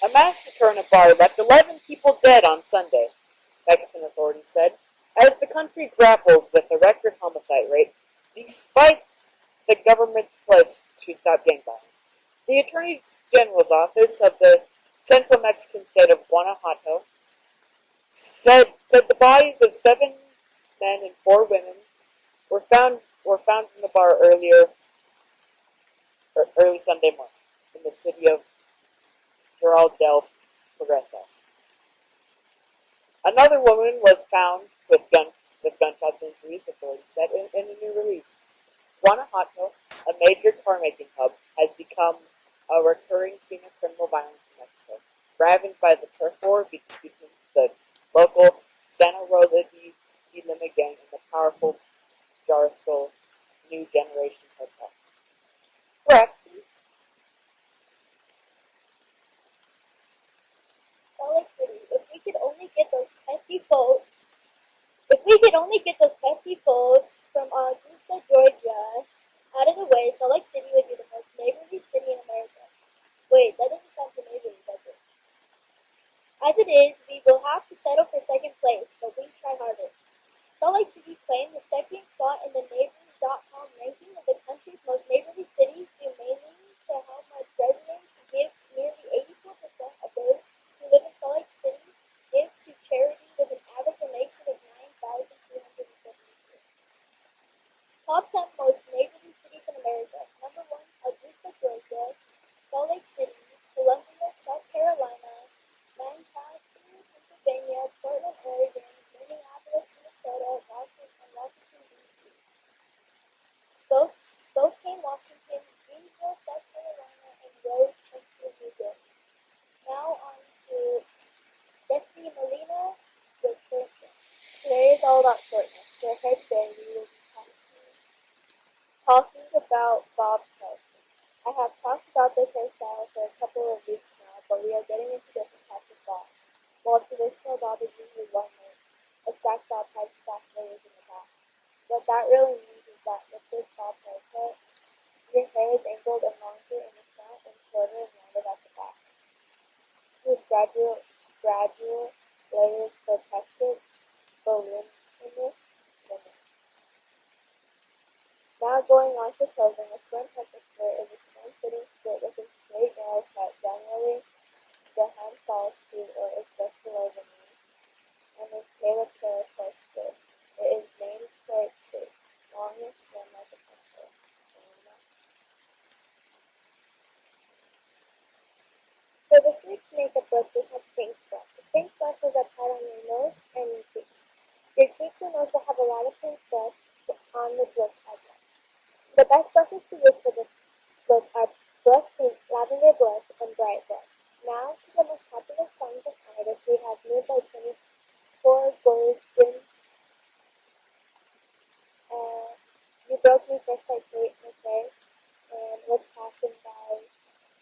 A massacre in a bar left 11 people dead on Sunday, Mexican authorities said, as the country grapples with a record homicide rate despite the government's pledge to stop gang violence. The Attorney General's office of the Central Mexican state of Guanajuato said the bodies of 7 men and 4 women were found in the bar early Sunday morning in the city of General del Progreso. Another woman was found with gunshot injuries, authorities said in a new release. Guanajuato, a major car-making hub, has become a recurring scene of criminal violence in Mexico, ravaged by the turf war between the local Santa Rosa de Lima gang and the powerful Jalisco New Generation cartel. Correct. Salt Lake City, if we could only get those pesky folks from Augusta, Georgia, out of the way, Salt Lake City would be the most neighborly city in America. Wait, that doesn't sound so neighborly, does it? As it is, we will have to settle for second place, but we try harder. Salt Lake City claimed the second spot in the Neighbors.com ranking of the country's most neighborly cities, due mainly to how much residents give. Nearly 84% of those who live in Salt Lake City give to charity with an average donation of $9,272. Top 10 most neighborly cities in America. Number 1, Augusta, Georgia. Salt Lake City, Columbia, South Carolina, Lancaster, Pennsylvania, Portland, Oregon, Minneapolis, Minnesota, Washington, D.C. Spokane, Washington, Greenville, South Carolina, and Rose, Pennsylvania. Now on to Jesse Molina with shortness. Today is all about shortness. So here today we will be talking about Bob Charleston. I have talked about this hairstyle for a couple of weeks now, but we are getting into different types of bob. While traditional bob is usually one layer, a stacked bob has stacked layers in the back. What that really means is that with this bob haircut, your hair is angled and longer in the front and shorter and rounded at the back. With gradual layers protected voluminous limit. Now going on to clothing, a slim peasant skirt is a slim-fitting skirt with a straight narrow cut. Generally, the hem falls to or is just below the knee, and is tailored for a short skirt. It is named short skirt, long and slim like a pencil. For the sleek makeup look, we have pink blush. The pink blush is applied on your nose and your cheeks. Your cheeks and nose will have a lot of pink blush on this look as well. The best blushes to use for this look are blush pink, lavender blush, and bright blush. Now to the most popular songs and artists, we have Mood by 24 Golden, You Broke Me First by Kate McRae, and What's Passion by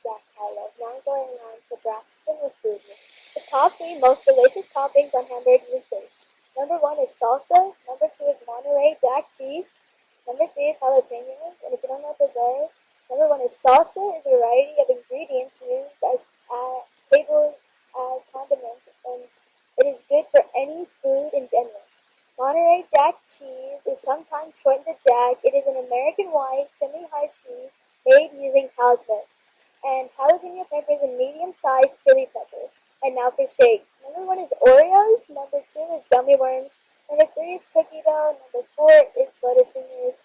Jack Harlow. Now going on to Braxton with food. The top 3 most delicious toppings on hamburgers and fish. Number 1 is salsa, number 2 is Monterey Jack cheese, number 3 is jalapenos, and if you don't know what those are, number 1 is salsa is a variety of ingredients used as tables as condiments, and it is good for any food in general. Monterey Jack cheese is sometimes shortened to Jack. It is an American white, semi-hard cheese made using cow's milk, and jalapeno peppers and medium-sized chili peppers. And now for shakes. Number 1 is Oreos, number 2 is gummy worms, number 3 is cookie dough, number 4 is Butterfingers,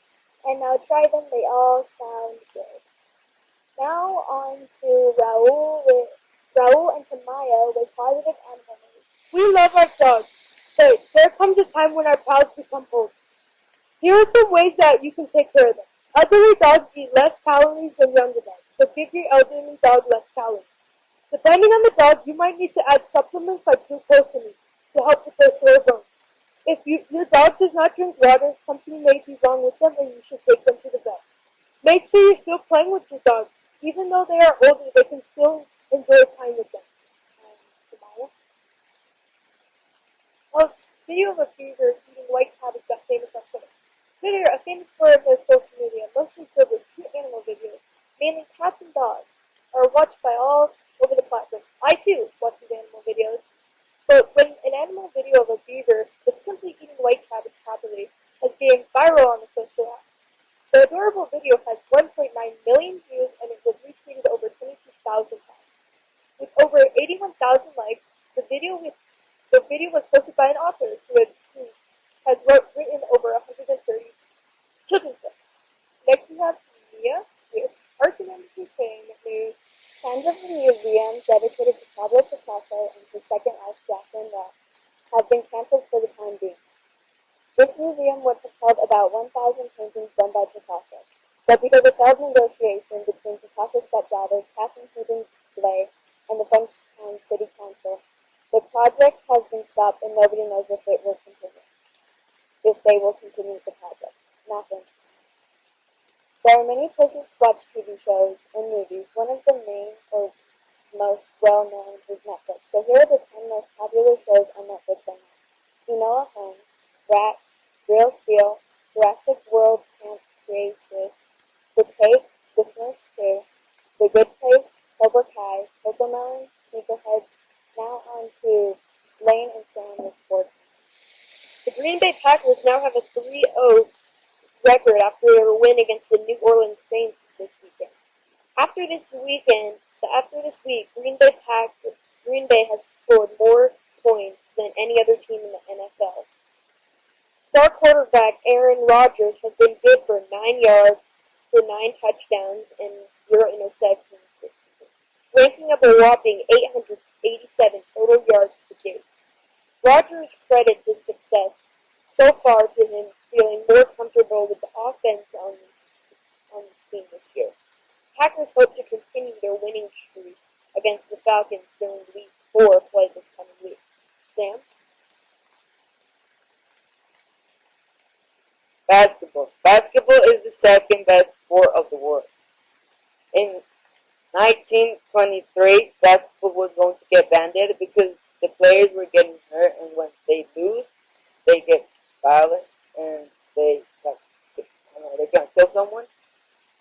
and now try them, they all sound good. Now on to Raul and Tamayo with positive animal news. We love our dogs, but there comes a time when our pals become old. Here are some ways that you can take care of them. Elderly dogs eat less calories than younger dogs, so give your elderly dog less calories. Depending on the dog, you might need to add supplements like glucosamine to help with their slow bones. If your dog does not drink water, something may be wrong with them and you should take them to the vet. Make sure you're still playing with your dog. Even though they are older, they can still enjoy time with them. Oh, do you have a fever character eating white cabbage got famous on Twitter. Twitter, a famous forum of social media, mostly filled with cute animal videos, mainly cats and dogs, are watched by all over the platform. I too watch these animal videos, but when an animal video of a beaver was simply eating white cabbage happily has been viral on the social app. The adorable video has 1.9 million views and it was retweeted over 22,000 times. With over 81,000 likes, the video was posted by an author who has written over 130 children's books. Next we have Mia with Arts and Entertainment News. Plans of the museum dedicated to Pablo Picasso and his second wife, Jacqueline Ross, have been cancelled for the time being. This museum would have held about 1,000 paintings done by Picasso, but because of failed negotiation between Picasso's stepdaughter, Catherine Hudin-Blay, and the French Town City Council, the project has been stopped and nobody knows if they will continue the project. Nothing. There are many places to watch TV shows and movies. One of the main or most well-known is Netflix. So here are the 10 most popular shows on Netflix right now. Enola Holmes, Rat, Real Steel, Jurassic World Camp Cretaceous, The Take, The Smurfs 2, The Good Place, Cobra Kai, Cocomelon, Sneakerheads. Now on to Lane and Sam with sports. The Green Bay Packers now have a 3-0 record after their win against the New Orleans Saints this weekend. After this week, Green Bay has scored more points than any other team in the NFL. Star quarterback Aaron Rodgers has been good for 9 yards for 9 touchdowns and 0 interceptions this season, ranking up a whopping 887 total yards to date. Rodgers credits his success so far to him feeling more comfortable with the offense on this team this year. Packers hope to continue their winning streak against the Falcons during Week 4 play this coming week. Sam? Basketball. Basketball is the second best sport of the world. In 1923, basketball was going to get banned because the players were getting hurt, and when they lose, they get violent and they can't kill someone.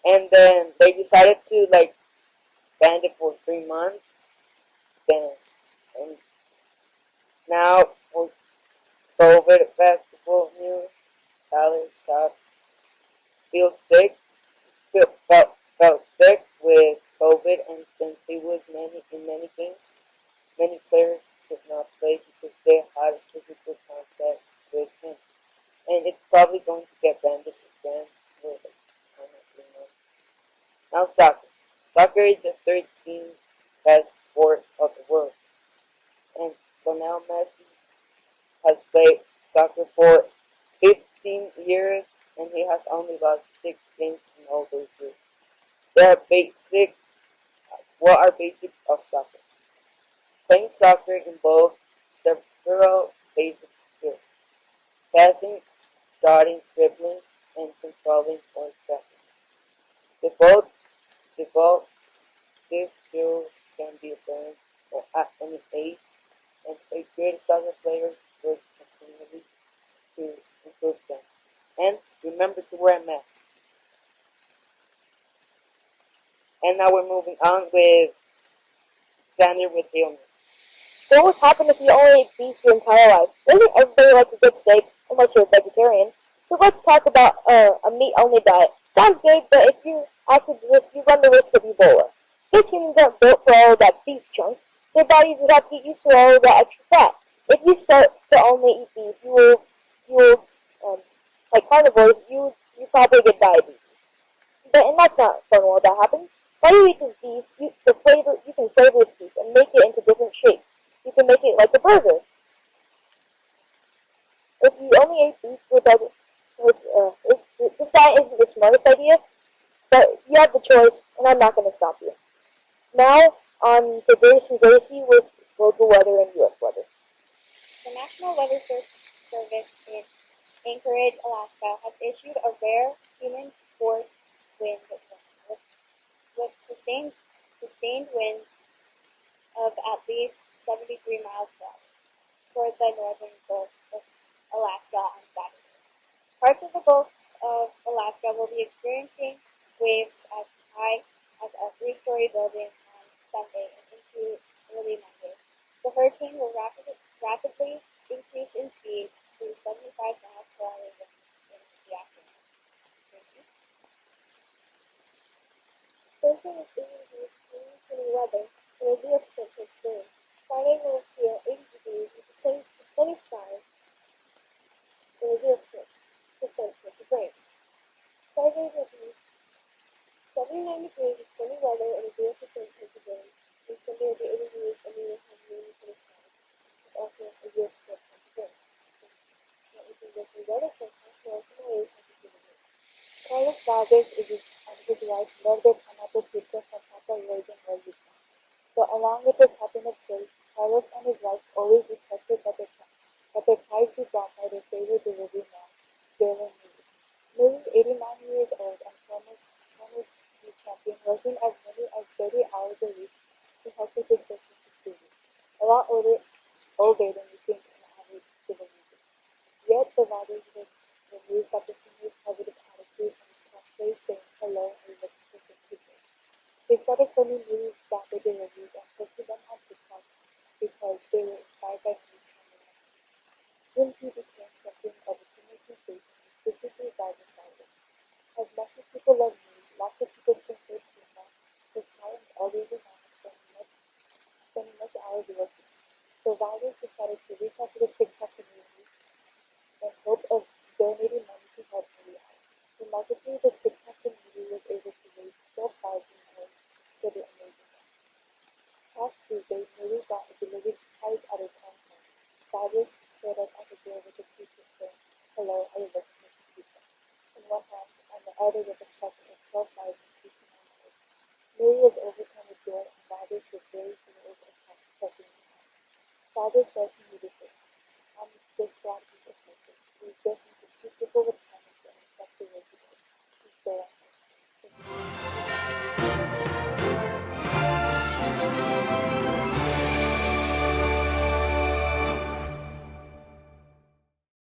And then they decided to ban it for 3 months. And now for COVID basketball news, Tyler Scott feels sick, felt sick with COVID, and since he was in many games, many players could not play because they had a physical contact with him. And it's probably going to get banned again for 3 months. Now soccer. Soccer is the 13th best sport of the world. And Lionel Messi has played soccer for 15 years and he has only lost 6 games in all those years. What are basics of soccer? Playing soccer involves several basic skills. Passing, shooting, dribbling, and controlling or tracking. These skills can be learned at any age, and a good soccer player works continually to improve them. And remember to wear a mask. And now we're moving on with Xander with Hailman. What would happen if you only ate beef your entire life? Doesn't everybody like a good steak, unless you're a vegetarian? So let's talk about a meat-only diet. Sounds good, but if you after this, you run the risk of Ebola. Because humans aren't built for all of that beef junk. Their bodies would have to get used to all of that extra fat. If you start to only eat beef, you will like carnivores, you probably get diabetes. And that's not fun when that happens. While you eat this beef, you can flavor this beef and make it into different shapes. You can make it like a burger. If you only ate beef, this diet isn't the smartest idea, but you have the choice, and I'm not going to stop you. Now, on to Grace and Gracie with local weather and U.S. weather. The National Weather Service in Anchorage, Alaska, has issued a rare human-force wind warning with sustained winds of at least 73 miles per hour toward the northern Gulf Alaska on Saturday. Parts of the Gulf of Alaska will be experiencing waves as high as a three-story building on Sunday and into early Monday. The hurricane will rapidly increase in speed to 75 miles per hour winds in the afternoon. Thursday is being used clean, sunny weather and a 0% chance of rain. Friday will feel 80 degrees with sunny skies and a 0% chance of rain. Saturday will be 79 degrees with sunny weather and a 0% chance of rain. And Sunday will be 80 degrees and we will have rain and sunny skies with also a 0% chance of rain. Now we can go through weather forecast for tomorrow. Carlos Valdez and his wife love their pineapple pizza from Papa Rose in Utah. But along with the topping of choice, Carlos and his wife always requested that their pies be brought by their favorite delivery man, Bill and Millie. Millie, 89 years old and former ski champion, working as many as 30 hours a week to help with his social security. A lot older than you think an average delivery is. Yet the Valdez were moved by the singer's positive attitude and his catchphrase saying hello and looking for some people. They started filming Millie's rapid deliveries and posted them on TikTok because they were inspired by Millie's camera. Soon he became something of a singer sensation and quickly revived his Valdez. As much as people love Millie, lots of people prefer Puma. His clients always remind us spending much hours working. So Valdez decided to reach out to the TikTok community in hope of donating money to help Millie out. Remarkably, the TikTok community was able to raise $12,000 for the amazing work. Last Tuesday, Millie got a delivery surprise at his own home. Valdez showed up at the door with a t-shirt saying, "Hello, I was looking for some pizza," in one hand and the other with a check of $12,069. Millie was overcome with joy and Valdez was very thrilled and touching his hand. Valdez said he needed this. "I'm just glad